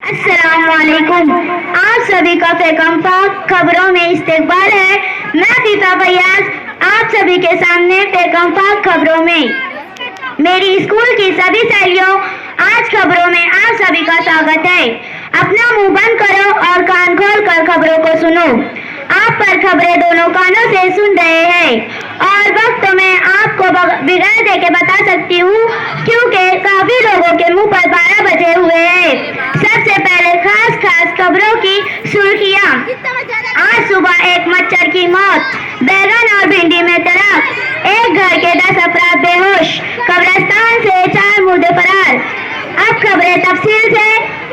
अस्सलामुअलैकुम। आप सभी का पैगम्बर खबरों में इस्तकबाल है। मैं फीफा फैयाज आप सभी के सामने पैगम्बर खबरों में। मेरी स्कूल की सभी सहेलियों, आज खबरों में आप सभी का स्वागत है। अपना मुंह बंद करो और कान खोल कर खबरों को सुनो। आप पर खबरें दोनों कानों से सुन रहे हैं और वक्त तो मैं आपको बिगाड़ दे के बता सकती हूँ, क्योंकि काफी लोगों के मुंह पर 12 बजे हुए हैं। सबसे पहले खास खबरों की सुर्खियाँ। आज सुबह एक मच्छर की मौत, बैगन और भिंडी में तड़क, एक घर के 10 अफराद बेहोश, कब्रिस्तान से 4 मुर्दे फरार। अब खबरें तफसील से।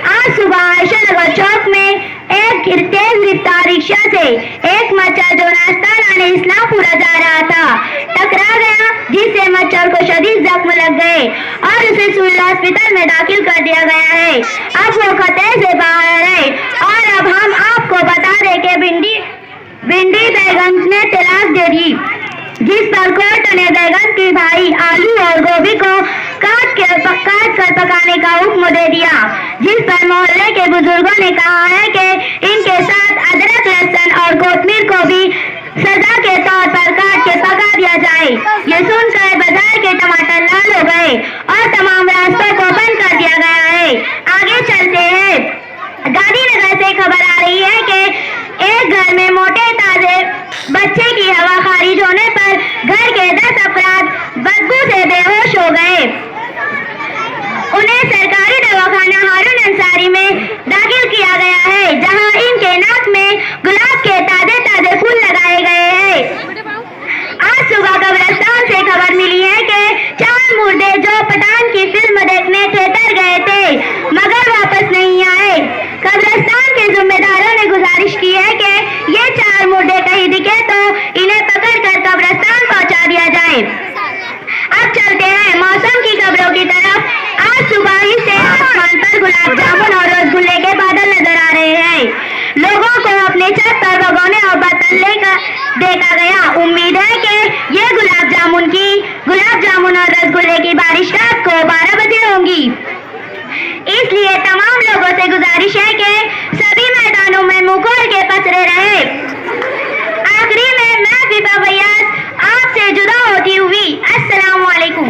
आज सुबह आयशा नगर चौक में एक तेज रफ्तार रिक्शा से एक मच्छर जो नाश्ता लाने इस्लामपुरा जा रहा था टकरा गया, जिससे मच्छर को शदीद जख्म लग गए और उसे सिविल हॉस्पिटल में दाखिल कर दिया गया है। अब वो खतरे से बाहर है। और अब हम आपको बता दें कि भिंडी बैगन ने तलाक दे दी, जिस पर कोर्ट ने बैगन की भाई आलू और गोभी को काट कर पकाने का हुक्म दे दिया, जिस पर मोहल्ले के बुजुर्गों ने कहा है कि इनके साथ अदरक, लहसुन और कोतमीर को भी सजा के तौर पर काट के पका दिया जाए। ये सुनकर बाजार के टमाटर लाल हो गए और तमाम रास्तों को बंद कर दिया गया है। आगे चलते हैं। गांधीनगर से खबर आ रही है कि एक घर में मोटे ताजे बच्चे की हवा खारिज होने पर घर के 10 अफराद बदबू से बेहोश हो गए। उन्हें सरकारी दवाखाना हारून अंसारी में दाखिल किया गया है, जहां इनके नाक में गुलाब के ताजे फूल लगाए गए हैं। आज सुबह कब्रिस्तान से खबर मिली है कि 4 मुर्दे जो पठान की फिल्म देखने थिएटर गए थे मगर वापस नहीं आए। कब्रिस्तान के जिम्मेदारों ने गुजारिश की है कि ये 4 मुर्दे कहीं दिखे तो इन्हें पकड़कर कब्रिस्तान पहुंचा दिया जाए। अब चलते हैं मौसम की खबरों की तरफ। आज सुबह ही से आसमान पर गुलाब जामुन और रसगुल्ले के बादल नजर आ रहे हैं। लोगों को अपने छत पर भगोने और